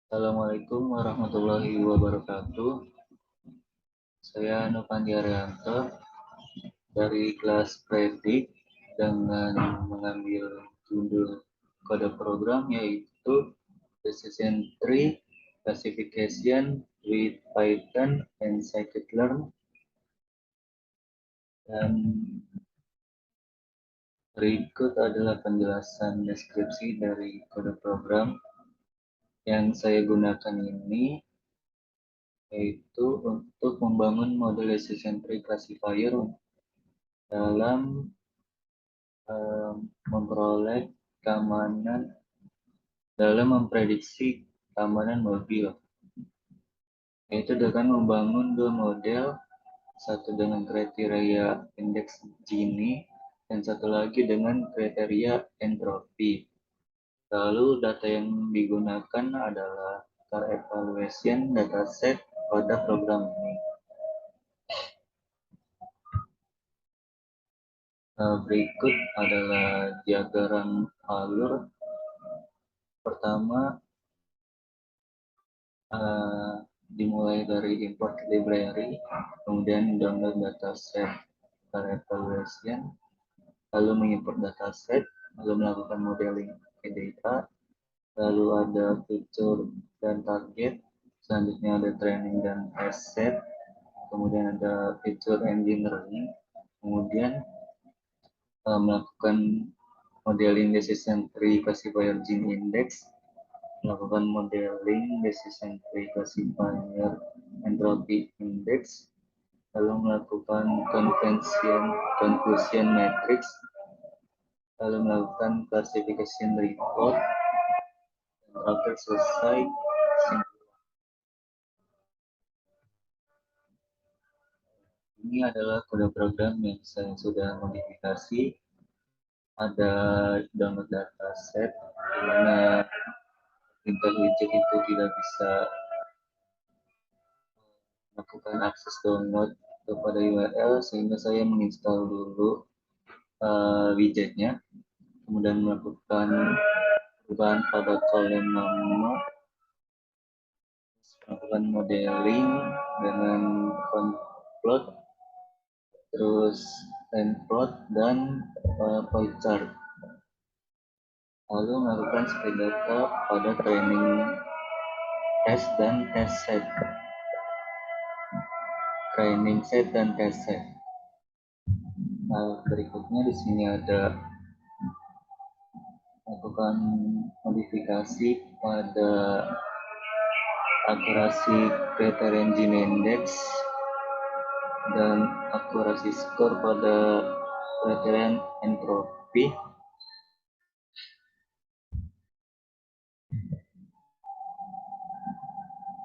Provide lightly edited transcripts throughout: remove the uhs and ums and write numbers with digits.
Assalamualaikum warahmatullahi wabarakatuh. Saya Novandi Arianto dari kelas Predik dengan mengambil judul kode program yaitu Decision Tree Classification with Python and Scikit-learn, dan berikut adalah penjelasan deskripsi dari kode program yang saya gunakan ini, yaitu untuk membangun model decision tree classifier dalam memperoleh keamanan dalam memprediksi keamanan mobil, yaitu dengan membangun dua model, satu dengan kriteria indeks Gini dan satu lagi dengan kriteria entropi. Lalu data yang digunakan adalah car evaluation dataset pada program ini. Berikut adalah diagram alur. Pertama, dimulai dari import library, kemudian download dataset car evaluation, lalu mengimport dataset, lalu melakukan modeling ke data, lalu ada feature dan target, selanjutnya ada training dan test set, kemudian ada feature engineering, kemudian melakukan modeling decision tree classifier Gini index, melakukan modeling decision tree classifier entropy index, lalu melakukan confusion matrix, lalu melakukan classification report, dan terakhir selesai. Ini adalah kode program yang saya sudah modifikasi. Ada download dataset, di mana printer widget itu tidak bisa melakukan akses download kepada URL, sehingga saya menginstal dulu widgetnya, kemudian melakukan perubahan pada kolom nama, melakukan modeling dengan plot, terus plot dan pie chart, lalu melakukan split data pada training test dan test set, training set dan test set. Nah, berikutnya di sini ada melakukan modifikasi pada akurasi kriteria Gini index dan akurasi skor pada kriteria entropi.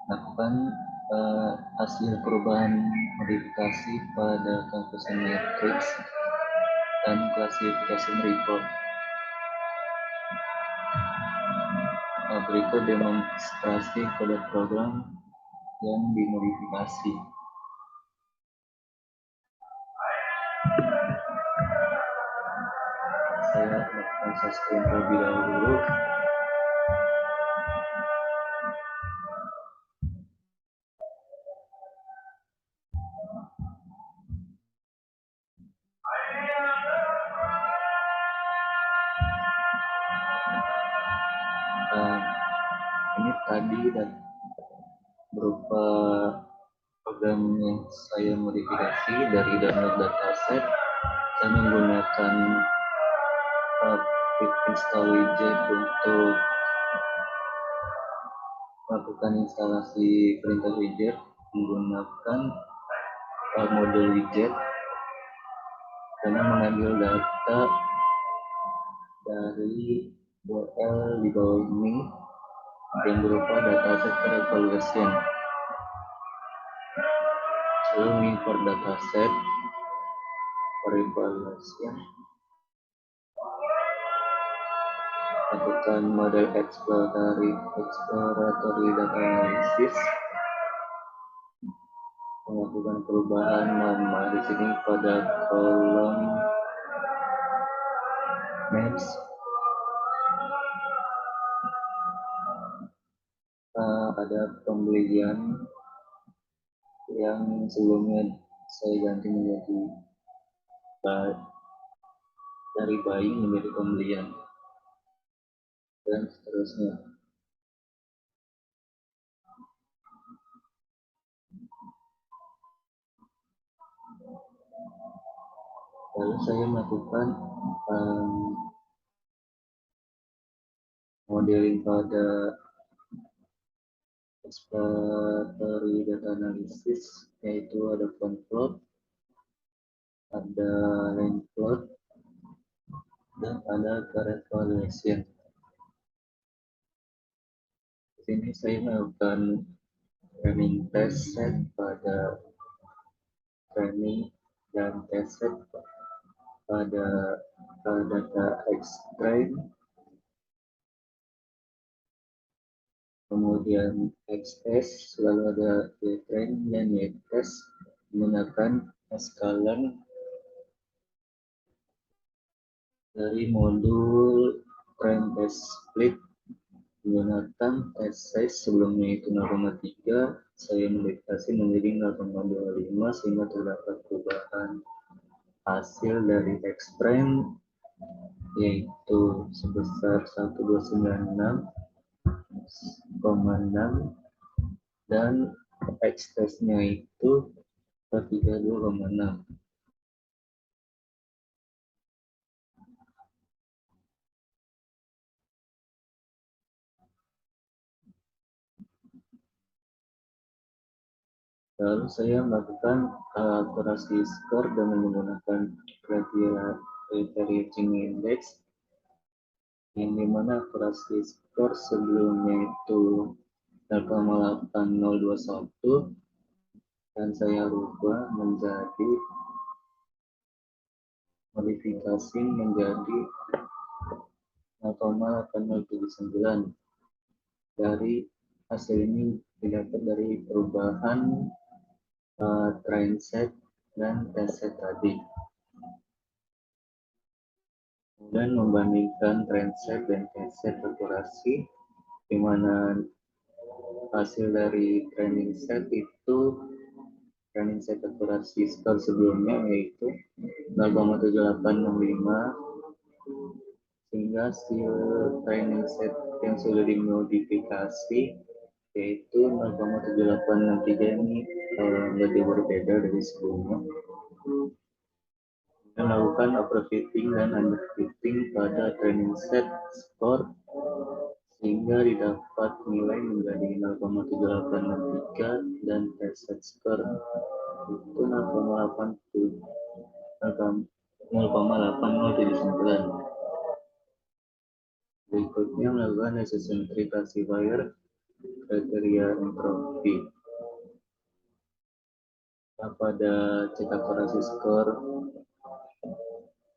Lakukan hasil perubahan modifikasi pada confusion matrix dan classification report. Berikut demonstrasi kode program yang dimodifikasi. Saya lakukan share screen terlebih dahulu. Ini tadi dan berupa program yang saya modifikasi dari download dataset. Saya menggunakan quick install widget untuk melakukan instalasi printer widget menggunakan mode widget, dengan mengambil data dari URL di bawah ini yang berupa dataset evaluation. Lalu mengimport dataset evaluation, lakukan model exploratory data analysis, melakukan perubahan nama di sini pada kolom maps, ada pembelian yang sebelumnya saya ganti menjadi dari buying menjadi pembelian dan seterusnya. Lalu saya melakukan modeling pada exploratory data analysis, yaitu ada front plot, ada line plot, dan ada current valuation. Di sini saya melakukan training test set pada training dan test set pada data X-train, kemudian XS, lalu ada Y-train dan Y-test menggunakan scalar dari modul train test split menggunakan test size sebelumnya itu 0,3, saya modifikasi menjadi 0,25 sehingga terdapat perubahan hasil dari X-train yaitu sebesar 1296,6 dan X-testnya itu 32,6. Lalu saya melakukan akurasi skor dengan menggunakan kriteria Gini Index, yang dimana akurasi skor sebelumnya itu 0,8021 dan saya rubah menjadi modifikasi menjadi 0,8079. Dari hasil ini didapat dari perubahan train set dan test set tadi. Kemudian membandingkan train set dan test set akurasi, di mana hasil dari training set itu training set akurasi skor sebelumnya yaitu 0,7865 sehingga hasil training set yang sudah dimodifikasi yaitu 0,7863 ini lebih berbeda dari sebelumnya. Melakukan overfitting dan underfitting pada training set skor sehingga didapat nilai menjadi 0,7863 dan test set skor itu 0,8079. Berikutnya melakukan necessary classifier kriteria entropi. Pada cek akurasi skor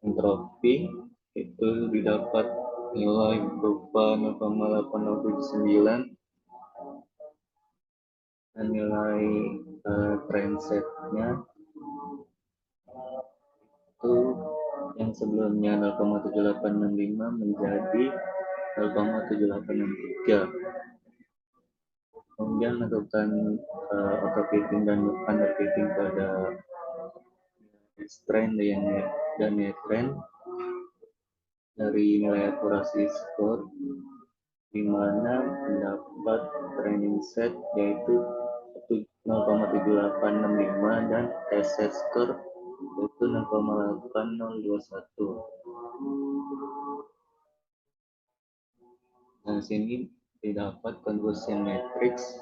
entropi itu didapat nilai berupa 0,8079 dan nilai train setnya itu yang sebelumnya 0,7865 menjadi 0,7863. Kemudian melakukan overfitting dan underfitting pada X-train dan Y-train dari nilai akurasi skor, di mana mendapat training set yaitu 0,7865 dan test set skor yaitu 0,8021. Nah, sini didapat conversion matrix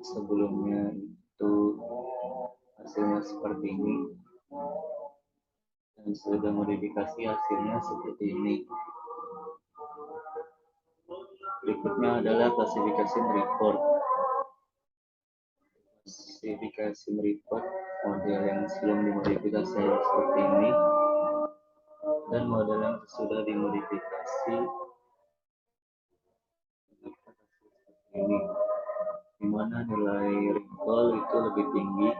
sebelumnya itu hasilnya seperti ini dan sudah modifikasi hasilnya seperti ini. Berikutnya adalah classification report. Classification report model yang sebelum dimodifikasi seperti ini dan model yang sudah dimodifikasi seperti ini, di mana nilai recall itu lebih tinggi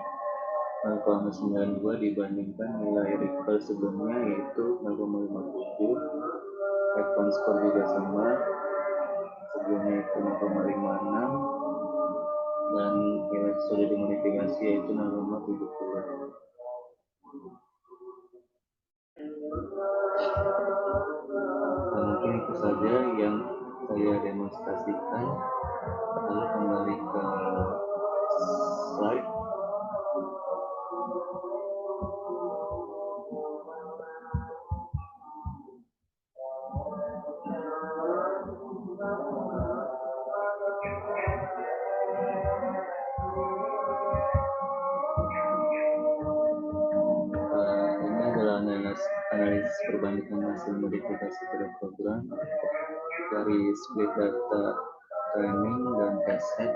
0,92 dibandingkan nilai recall sebelumnya yaitu 0,57. Advance score juga sama, sebelumnya itu yaitu 0,56 dan nilai sudah dimodifikasi yaitu 0,70. Mungkin itu saja yang saya demonstrasikan. Lalu kembali ke slide. Ini adalah analisis perbandingan hasil modifikasi pada program dari split data training dan test set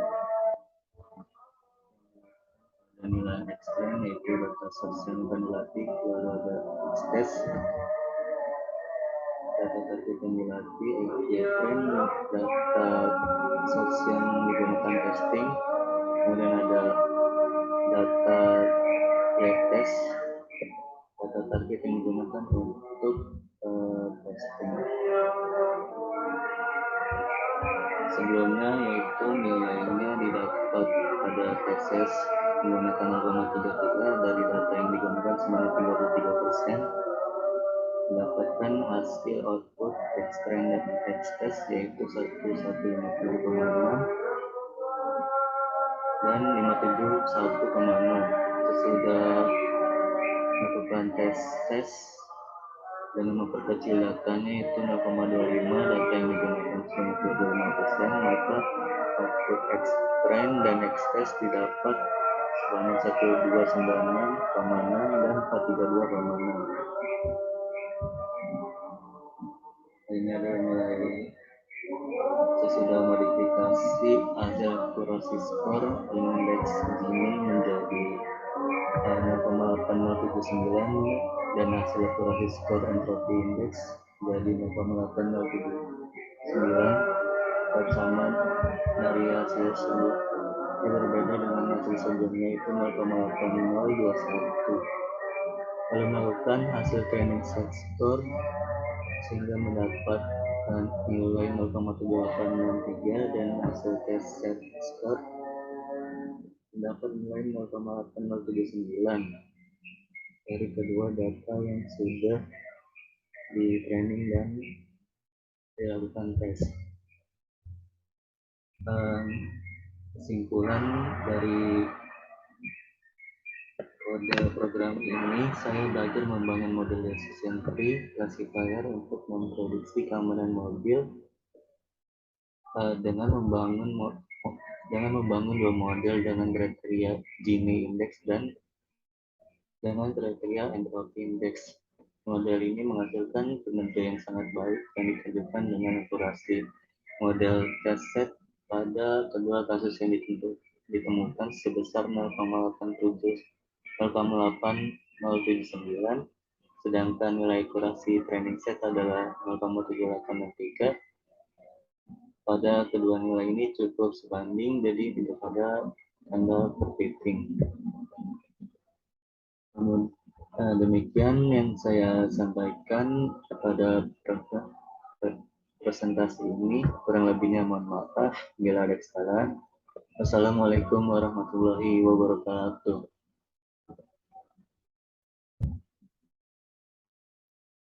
dan nilai ekstern yaitu data source yang akan dilatih keluar ada test data target yang dilatih ekstern data source yang digunakan testing, kemudian ada data test data target yang digunakan untuk testing. Sebelumnya yaitu nilainya didapat pada tesis menggunakan 0,33 dari data yang digunakan sebanyak 33%, mendapatkan hasil output extract dan test yaitu 1150,6 dan 571,0. Sesudah melakukan tes dan memperkecil datanya itu 0,25 data yang digunakan sebanyak 25%, maka output extract dan test didapat sebanyak 1296,6 dan 432,6. Ini adalah nilai sesudah modifikasi hasil akurasi skor indeks ini menjadi 0,8079 dan hasil akurasi skor entropi indeks jadi 0,8079 bersama dari hasil sebelumnya berbeda dengan hasil sebelumnya itu 0,8021. Lalu melakukan hasil training set score sehingga mendapatkan nilai 0,7863 dan hasil test set score mendapat nilai 0,8079 dari kedua data yang sudah di training dan dilakukan tes. Kesimpulan dari kode program ini, saya belajar membangun model decision tree classifier untuk memprediksi keamanan mobil dengan membangun dua model dengan kriteria Gini index dan dengan kriteria entropy index. Model ini menghasilkan kinerja yang sangat baik yang ditunjukkan dengan akurasi model test set pada kedua kasus yang ditemukan sebesar 0,879, sedangkan nilai akurasi training set adalah 0,7863. Pada kedua nilai ini cukup sebanding, jadi tidak ada tanda perfitting. Demikian yang saya sampaikan pada presentasi ini. Kurang lebihnya mohon maaf bila ada kesalahan. Wassalamualaikum warahmatullahi wabarakatuh.